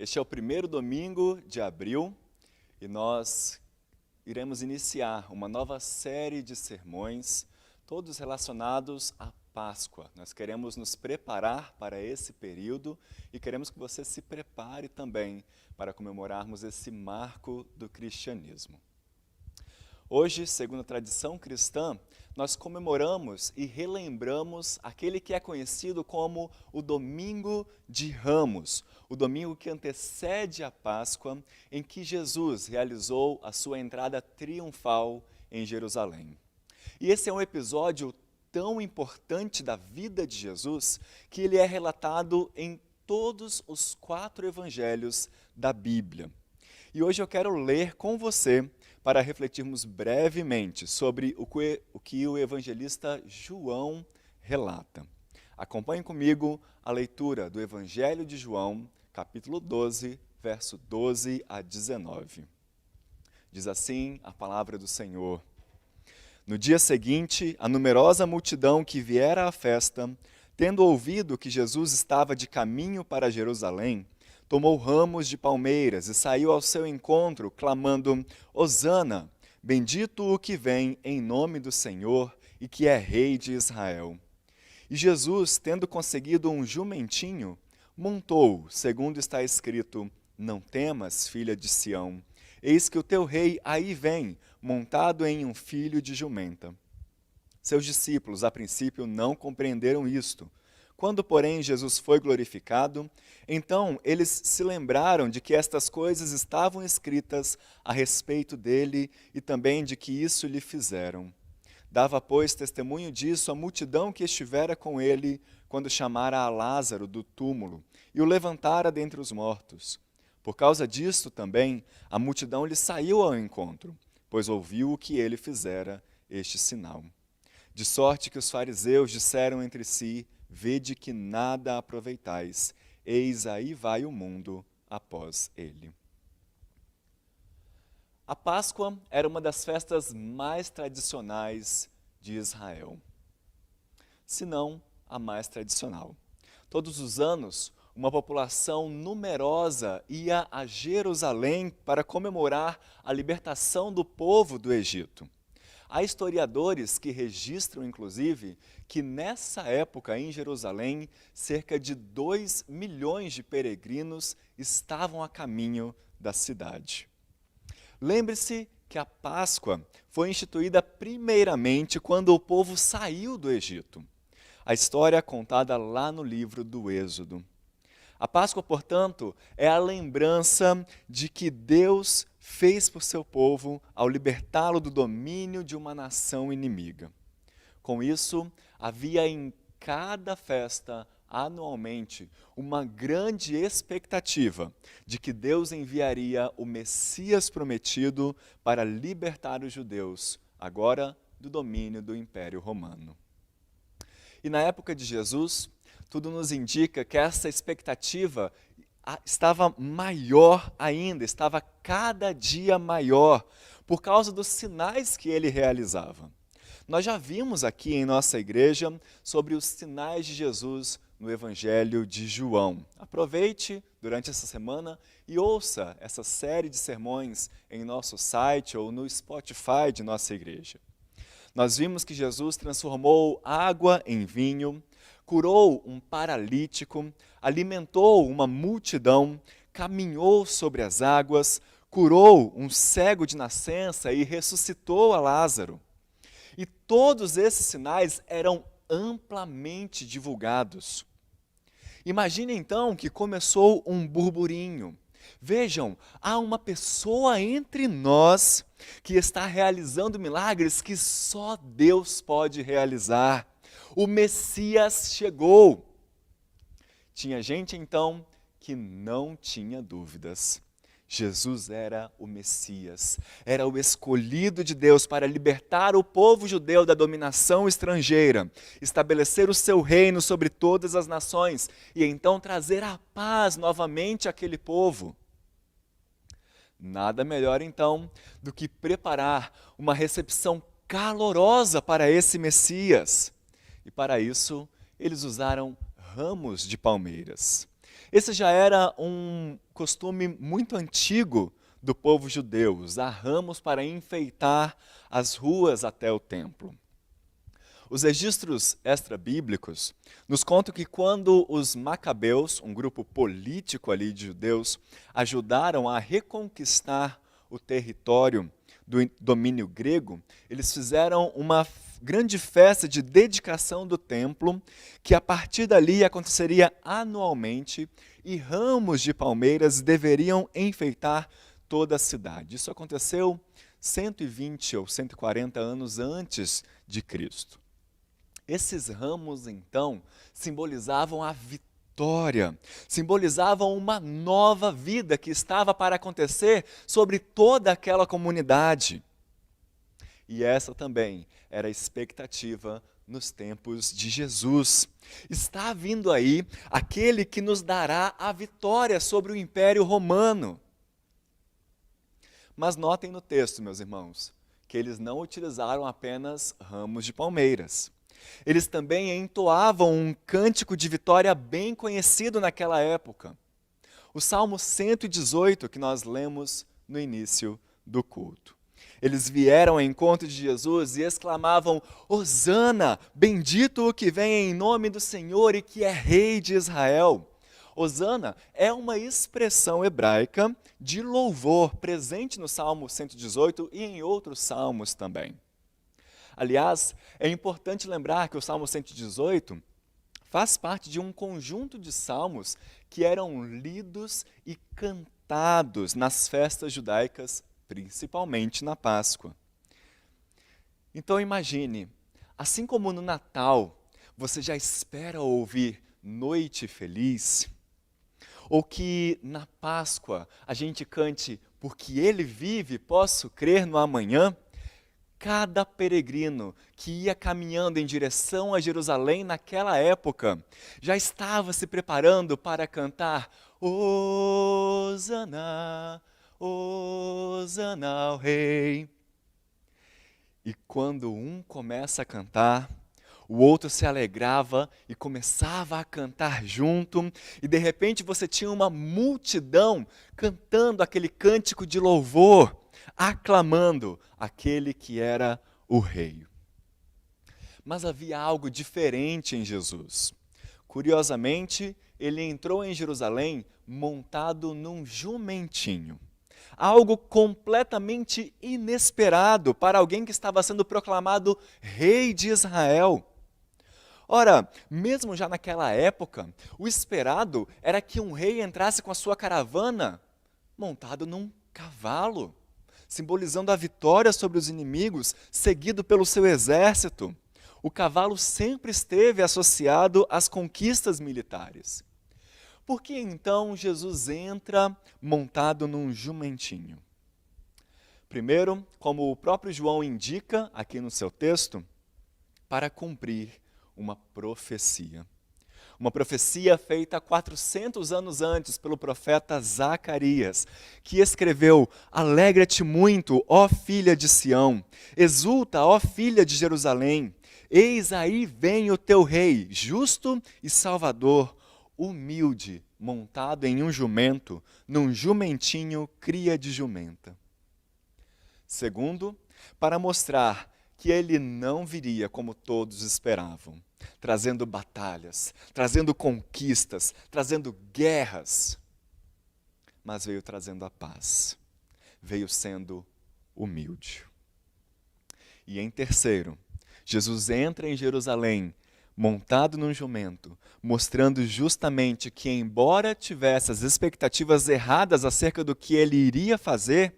Este é o primeiro domingo de abril e nós iremos iniciar uma nova série de sermões, todos relacionados à Páscoa. Nós queremos nos preparar para esse período e queremos que você se prepare também para comemorarmos esse marco do cristianismo. Hoje, segundo a tradição cristã, nós comemoramos e relembramos aquele que é conhecido como o Domingo de Ramos, o domingo que antecede a Páscoa, em que Jesus realizou a sua entrada triunfal em Jerusalém. E esse é um episódio tão importante da vida de Jesus que ele é relatado em todos os 4 evangelhos da Bíblia. E hoje eu quero ler com você para refletirmos brevemente sobre o que o evangelista João relata. Acompanhe comigo a leitura do Evangelho de João, capítulo 12, verso 12 a 19. Diz assim a palavra do Senhor. No dia seguinte, a numerosa multidão que viera à festa, tendo ouvido que Jesus estava de caminho para Jerusalém, tomou ramos de palmeiras e saiu ao seu encontro, clamando: Hosana, bendito o que vem em nome do Senhor e que é Rei de Israel. E Jesus, tendo conseguido um jumentinho, montou, segundo está escrito: Não temas, filha de Sião, eis que o teu rei aí vem, montado em um filho de jumenta. Seus discípulos, a princípio, não compreenderam isto. Quando, porém, Jesus foi glorificado, então eles se lembraram de que estas coisas estavam escritas a respeito dele e também de que isso lhe fizeram. Dava, pois, testemunho disso a multidão que estivera com ele quando chamara a Lázaro do túmulo e o levantara dentre os mortos. Por causa disto também, a multidão lhe saiu ao encontro, pois ouviu o que ele fizera este sinal. De sorte que os fariseus disseram entre si: Vede que nada aproveitais, eis aí vai o mundo após ele. A Páscoa era uma das festas mais tradicionais de Israel, se não a mais tradicional. Todos os anos, uma população numerosa ia a Jerusalém para comemorar a libertação do povo do Egito. Há historiadores que registram, inclusive, que nessa época em Jerusalém, cerca de 2 milhões de peregrinos estavam a caminho da cidade. Lembre-se que a Páscoa foi instituída primeiramente quando o povo saiu do Egito. A história é contada lá no livro do Êxodo. A Páscoa, portanto, é a lembrança de que Deus fez por seu povo ao libertá-lo do domínio de uma nação inimiga. Com isso, havia em cada festa, anualmente, uma grande expectativa de que Deus enviaria o Messias prometido para libertar os judeus, agora do domínio do Império Romano. E na época de Jesus, tudo nos indica que essa expectativa estava maior ainda, estava cada dia maior, por causa dos sinais que ele realizava. Nós já vimos aqui em nossa igreja sobre os sinais de Jesus no Evangelho de João. Aproveite durante essa semana e ouça essa série de sermões em nosso site ou no Spotify de nossa igreja. Nós vimos que Jesus transformou água em vinho, curou um paralítico, alimentou uma multidão, caminhou sobre as águas, curou um cego de nascença e ressuscitou a Lázaro. E todos esses sinais eram amplamente divulgados. Imagine então que começou um burburinho. Vejam, há uma pessoa entre nós que está realizando milagres que só Deus pode realizar. O Messias chegou. Tinha gente então que não tinha dúvidas. Jesus era o Messias, era o escolhido de Deus para libertar o povo judeu da dominação estrangeira, estabelecer o seu reino sobre todas as nações e então trazer a paz novamente àquele povo. Nada melhor então do que preparar uma recepção calorosa para esse Messias. E para isso, eles usaram ramos de palmeiras. Esse já era um costume muito antigo do povo judeu, usar ramos para enfeitar as ruas até o templo. Os registros extra-bíblicos nos contam que quando os macabeus, um grupo político ali de judeus, ajudaram a reconquistar o território do domínio grego, eles fizeram uma grande festa de dedicação do templo, que a partir dali aconteceria anualmente, e ramos de palmeiras deveriam enfeitar toda a cidade. Isso aconteceu 120 ou 140 anos antes de Cristo. Esses ramos, então, simbolizavam a vitória, simbolizavam uma nova vida que estava para acontecer sobre toda aquela comunidade. E essa também era a expectativa nos tempos de Jesus. Está vindo aí aquele que nos dará a vitória sobre o Império Romano. Mas notem no texto, meus irmãos, que eles não utilizaram apenas ramos de palmeiras. Eles também entoavam um cântico de vitória bem conhecido naquela época. O Salmo 118, que nós lemos no início do culto. Eles vieram ao encontro de Jesus e exclamavam: Hosana, bendito o que vem em nome do Senhor e que é Rei de Israel. Hosana é uma expressão hebraica de louvor presente no Salmo 118 e em outros salmos também. Aliás, é importante lembrar que o Salmo 118 faz parte de um conjunto de salmos que eram lidos e cantados nas festas judaicas, principalmente na Páscoa. Então imagine, assim como no Natal você já espera ouvir Noite Feliz, ou que na Páscoa a gente cante Porque Ele vive, posso crer no amanhã, cada peregrino que ia caminhando em direção a Jerusalém naquela época já estava se preparando para cantar Hosana, Hosana ao Rei. E quando um começa a cantar, o outro se alegrava e começava a cantar junto, e de repente você tinha uma multidão cantando aquele cântico de louvor, aclamando aquele que era o rei. Mas havia algo diferente em Jesus. Curiosamente, ele entrou em Jerusalém montado num jumentinho. Algo completamente inesperado para alguém que estava sendo proclamado rei de Israel. Ora, mesmo já naquela época, o esperado era que um rei entrasse com a sua caravana montado num cavalo, simbolizando a vitória sobre os inimigos, seguido pelo seu exército. O cavalo sempre esteve associado às conquistas militares. Por que então Jesus entra montado num jumentinho? Primeiro, como o próprio João indica aqui no seu texto, para cumprir uma profecia. Uma profecia feita 400 anos antes pelo profeta Zacarias, que escreveu: Alegra-te muito, ó filha de Sião, exulta, ó filha de Jerusalém, eis aí vem o teu rei, justo e salvador, humilde, montado em um jumento, num jumentinho cria de jumenta. Segundo, para mostrar que ele não viria como todos esperavam, trazendo batalhas, trazendo conquistas, trazendo guerras, mas veio trazendo a paz, veio sendo humilde. E em terceiro, Jesus entra em Jerusalém montado num jumento, mostrando justamente que, embora tivesse as expectativas erradas acerca do que ele iria fazer,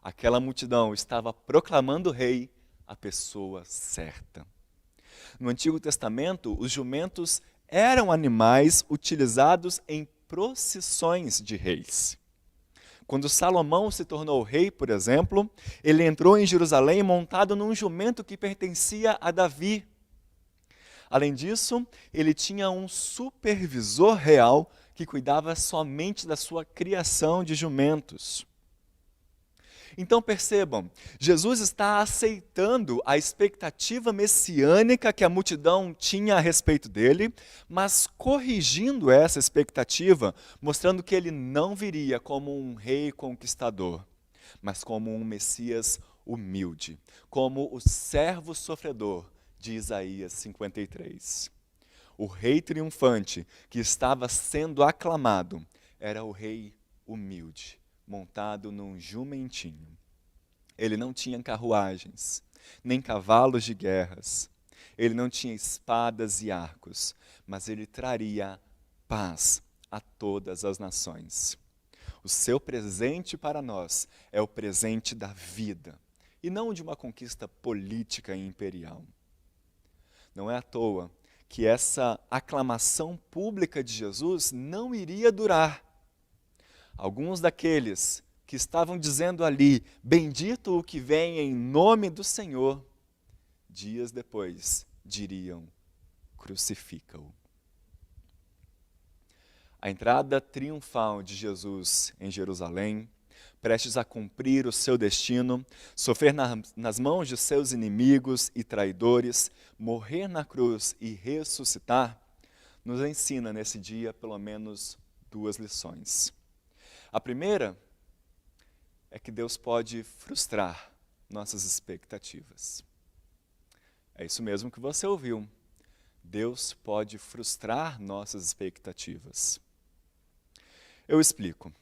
aquela multidão estava proclamando rei, a pessoa certa. No Antigo Testamento, os jumentos eram animais utilizados em procissões de reis. Quando Salomão se tornou rei, por exemplo, ele entrou em Jerusalém montado num jumento que pertencia a Davi. Além disso, ele tinha um supervisor real que cuidava somente da sua criação de jumentos. Então percebam, Jesus está aceitando a expectativa messiânica que a multidão tinha a respeito dele, mas corrigindo essa expectativa, mostrando que ele não viria como um rei conquistador, mas como um Messias humilde, como o servo sofredor de Isaías 53. O rei triunfante que estava sendo aclamado era o rei humilde, montado num jumentinho. Ele não tinha carruagens, nem cavalos de guerras. Ele não tinha espadas e arcos, mas ele traria paz a todas as nações. O seu presente para nós é o presente da vida, e não de uma conquista política e imperial. Não é à toa que essa aclamação pública de Jesus não iria durar. Alguns daqueles que estavam dizendo ali, bendito o que vem em nome do Senhor, dias depois diriam, crucifica-o. A entrada triunfal de Jesus em Jerusalém, prestes a cumprir o seu destino, sofrer nas mãos de seus inimigos e traidores, morrer na cruz e ressuscitar, nos ensina nesse dia pelo menos duas lições. A primeira é que Deus pode frustrar nossas expectativas. É isso mesmo que você ouviu. Deus pode frustrar nossas expectativas. Eu explico.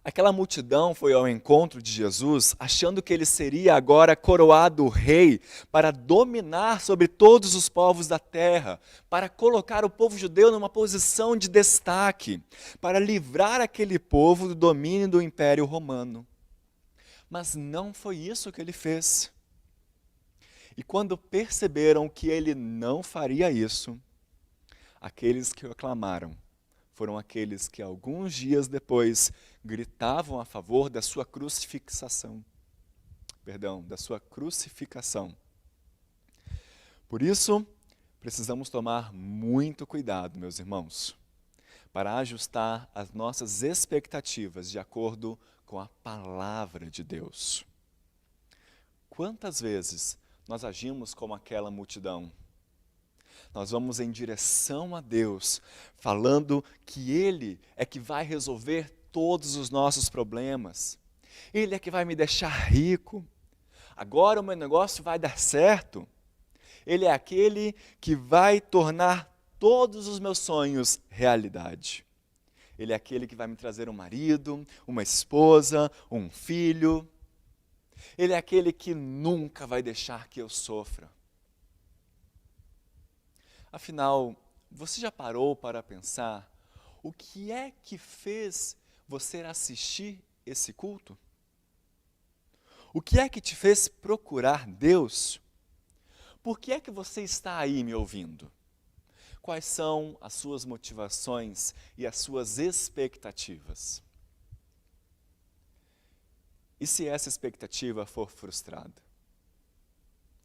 Aquela multidão foi ao encontro de Jesus, achando que ele seria agora coroado rei para dominar sobre todos os povos da terra, para colocar o povo judeu numa posição de destaque, para livrar aquele povo do domínio do Império Romano. Mas não foi isso que ele fez. E quando perceberam que ele não faria isso, aqueles que o aclamaram foram aqueles que alguns dias depois gritavam a favor da sua crucificação. Da sua crucificação. Por isso, precisamos tomar muito cuidado, meus irmãos, para ajustar as nossas expectativas de acordo com a palavra de Deus. Quantas vezes nós agimos como aquela multidão? Nós vamos em direção a Deus, falando que Ele é que vai resolver todos os nossos problemas. Ele é que vai me deixar rico. Agora o meu negócio vai dar certo. Ele é aquele que vai tornar todos os meus sonhos realidade. Ele é aquele que vai me trazer um marido, uma esposa, um filho. Ele é aquele que nunca vai deixar que eu sofra. Afinal, você já parou para pensar o que é que fez você assistir esse culto? O que é que te fez procurar Deus? Por que é que você está aí me ouvindo? Quais são as suas motivações e as suas expectativas? E se essa expectativa for frustrada?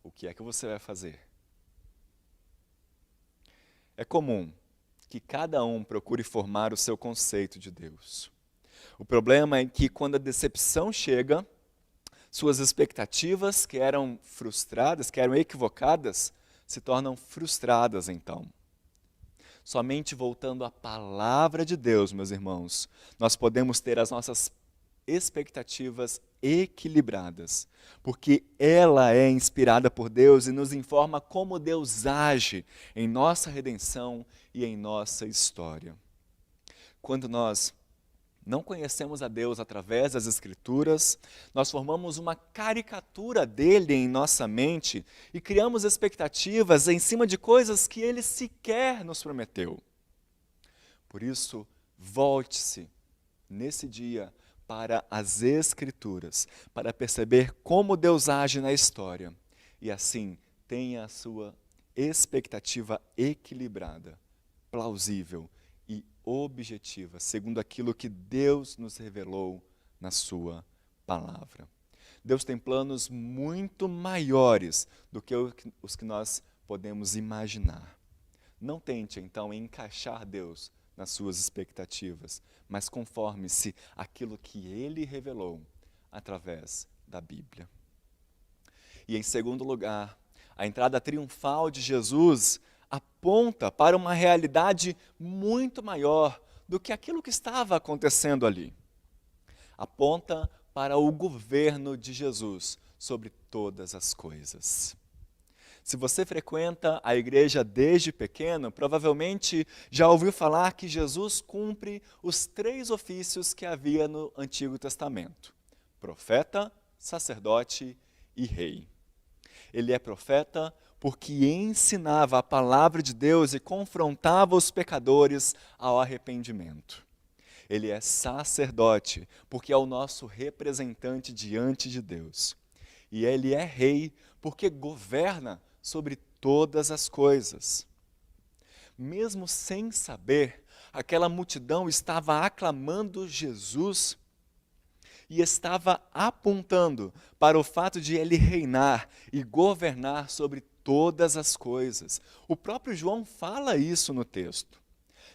O que é que você vai fazer? É comum que cada um procure formar o seu conceito de Deus. O problema é que quando a decepção chega, suas expectativas que eram frustradas, que eram equivocadas, se tornam frustradas então. Somente voltando à palavra de Deus, meus irmãos, nós podemos ter as nossas expectativas equilibradas, porque ela é inspirada por Deus e nos informa como Deus age em nossa redenção e em nossa história. Quando nós não conhecemos a Deus através das Escrituras, nós formamos uma caricatura dele em nossa mente e criamos expectativas em cima de coisas que ele sequer nos prometeu. Por isso, volte-se nesse dia para as Escrituras, para perceber como Deus age na história e assim tenha a sua expectativa equilibrada, plausível e objetiva, segundo aquilo que Deus nos revelou na sua palavra. Deus tem planos muito maiores do que os que nós podemos imaginar. Não tente, então, encaixar Deus nas suas expectativas, mas conforme-se aquilo que Ele revelou, através da Bíblia. E em segundo lugar, a entrada triunfal de Jesus aponta para uma realidade muito maior do que aquilo que estava acontecendo ali. Aponta para o governo de Jesus sobre todas as coisas. Se você frequenta a igreja desde pequeno, provavelmente já ouviu falar que Jesus cumpre os 3 ofícios que havia no Antigo Testamento: profeta, sacerdote e rei. Ele é profeta porque ensinava a palavra de Deus e confrontava os pecadores ao arrependimento. Ele é sacerdote porque é o nosso representante diante de Deus. E ele é rei porque governa sobre todas as coisas. Mesmo sem saber, aquela multidão estava aclamando Jesus e estava apontando para o fato de ele reinar e governar sobre todas as coisas. O próprio João fala isso no texto.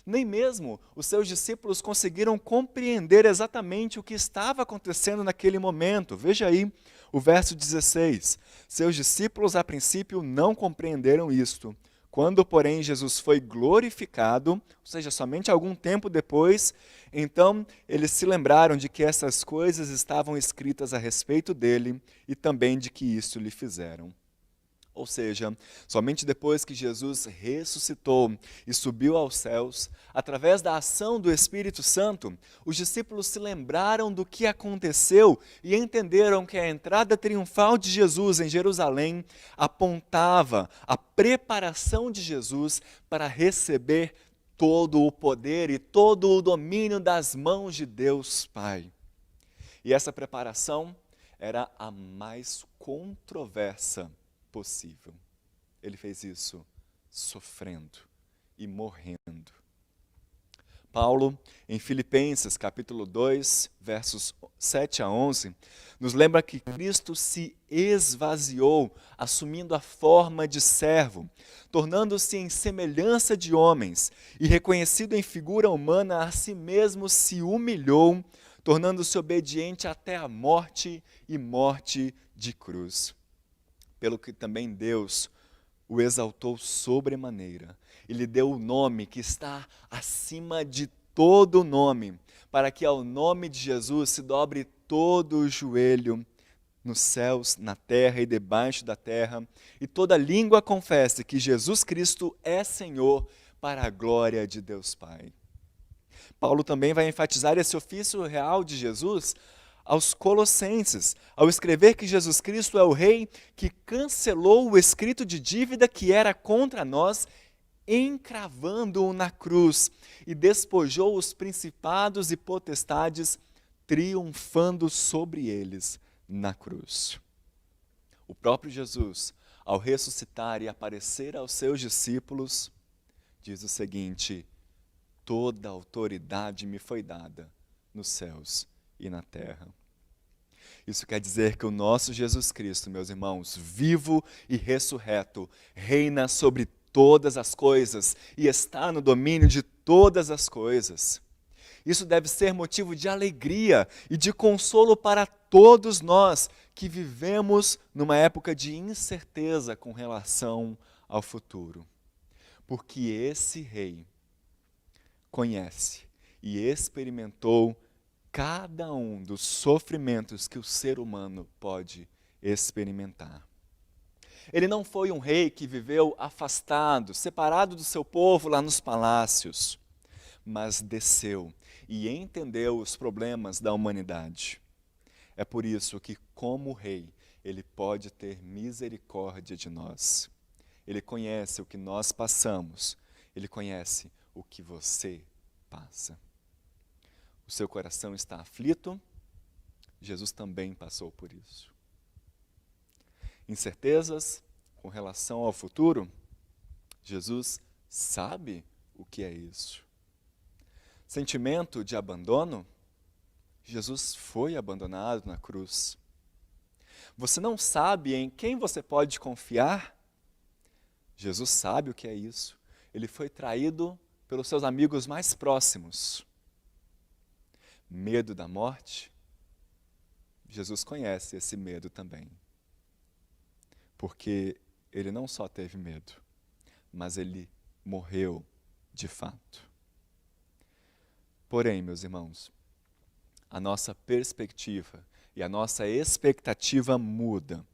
Nem mesmo os seus discípulos conseguiram compreender exatamente o que estava acontecendo naquele momento. Veja aí o verso 16. Seus discípulos, a princípio, não compreenderam isto. Quando, porém, Jesus foi glorificado, ou seja, somente algum tempo depois, então eles se lembraram de que essas coisas estavam escritas a respeito dele e também de que isso lhe fizeram. Ou seja, somente depois que Jesus ressuscitou e subiu aos céus, através da ação do Espírito Santo, os discípulos se lembraram do que aconteceu e entenderam que a entrada triunfal de Jesus em Jerusalém apontava a preparação de Jesus para receber todo o poder e todo o domínio das mãos de Deus Pai. E essa preparação era a mais controversa possível. Ele fez isso sofrendo e morrendo. Paulo, em Filipenses capítulo 2, versos 7 a 11, nos lembra que Cristo se esvaziou, assumindo a forma de servo, tornando-se em semelhança de homens, e reconhecido em figura humana, a si mesmo se humilhou, tornando-se obediente até a morte e morte de cruz. Pelo que também Deus o exaltou sobremaneira e lhe deu o nome que está acima de todo nome, para que ao nome de Jesus se dobre todo o joelho nos céus, na terra e debaixo da terra, e toda língua confesse que Jesus Cristo é Senhor, para a glória de Deus Pai. Paulo também vai enfatizar esse ofício real de Jesus aos Colossenses, ao escrever que Jesus Cristo é o Rei que cancelou o escrito de dívida que era contra nós, encravando-o na cruz, e despojou os principados e potestades, triunfando sobre eles na cruz. O próprio Jesus, ao ressuscitar e aparecer aos seus discípulos, diz o seguinte: toda autoridade me foi dada nos céus e na terra. Isso quer dizer que o nosso Jesus Cristo, meus irmãos, vivo e ressurreto, reina sobre todas as coisas e está no domínio de todas as coisas. Isso deve ser motivo de alegria e de consolo para todos nós que vivemos numa época de incerteza com relação ao futuro. Porque esse Rei conhece e experimentou cada um dos sofrimentos que o ser humano pode experimentar. Ele não foi um rei que viveu afastado, separado do seu povo lá nos palácios, mas desceu e entendeu os problemas da humanidade. É por isso que, como rei, ele pode ter misericórdia de nós. Ele conhece o que nós passamos, ele conhece o que você passa. O seu coração está aflito? Jesus também passou por isso. Incertezas com relação ao futuro? Jesus sabe o que é isso. Sentimento de abandono? Jesus foi abandonado na cruz. Você não sabe em quem você pode confiar? Jesus sabe o que é isso. Ele foi traído pelos seus amigos mais próximos. Medo da morte? Jesus conhece esse medo também. Porque ele não só teve medo, mas ele morreu de fato. Porém, meus irmãos, a nossa perspectiva e a nossa expectativa muda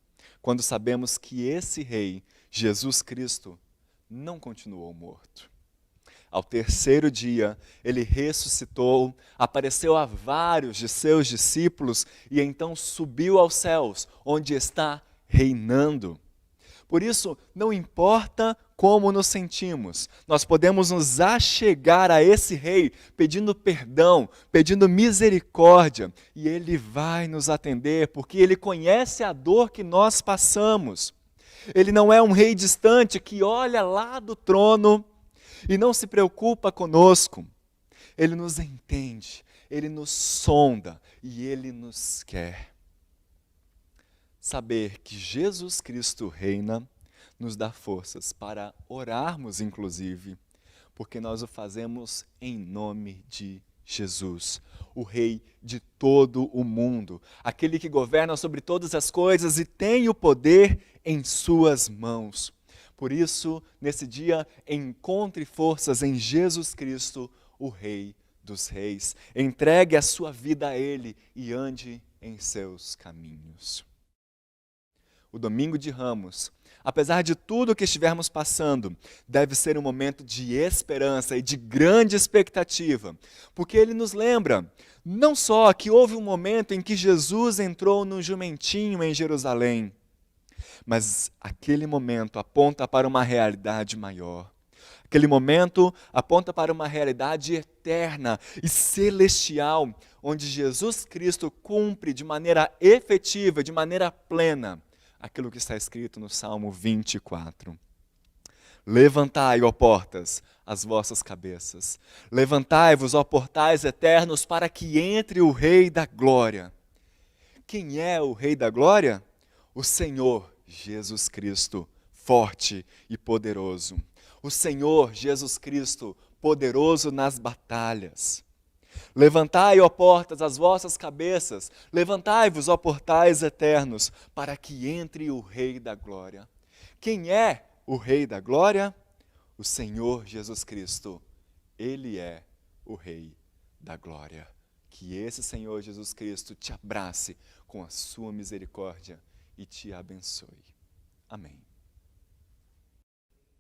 quando sabemos que esse rei, Jesus Cristo, não continuou morto. Ao terceiro dia, ele ressuscitou, apareceu a vários de seus discípulos e então subiu aos céus, onde está reinando. Por isso, não importa como nos sentimos, nós podemos nos achegar a esse rei pedindo perdão, pedindo misericórdia, e ele vai nos atender, porque ele conhece a dor que nós passamos. Ele não é um rei distante que olha lá do trono e não se preocupa conosco. Ele nos entende, ele nos sonda e ele nos quer. Saber que Jesus Cristo reina nos dá forças para orarmos, inclusive, porque nós o fazemos em nome de Jesus, o Rei de todo o mundo, aquele que governa sobre todas as coisas e tem o poder em suas mãos. Por isso, nesse dia, encontre forças em Jesus Cristo, o Rei dos Reis. Entregue a sua vida a Ele e ande em seus caminhos. O Domingo de Ramos, apesar de tudo o que estivermos passando, deve ser um momento de esperança e de grande expectativa, porque ele nos lembra não só que houve um momento em que Jesus entrou no jumentinho em Jerusalém, mas aquele momento aponta para uma realidade maior. Aquele momento aponta para uma realidade eterna e celestial, onde Jesus Cristo cumpre de maneira efetiva, de maneira plena, aquilo que está escrito no Salmo 24. Levantai, ó portas, as vossas cabeças. Levantai-vos, ó portais eternos, para que entre o Rei da Glória. Quem é o Rei da Glória? O Senhor Jesus Cristo, forte e poderoso. O Senhor Jesus Cristo, poderoso nas batalhas. Levantai, ó portas, as vossas cabeças, levantai-vos, ó portais eternos, para que entre o Rei da Glória. Quem é o Rei da Glória? O Senhor Jesus Cristo. Ele é o Rei da Glória. Que esse Senhor Jesus Cristo te abrace com a sua misericórdia e te abençoe. Amém.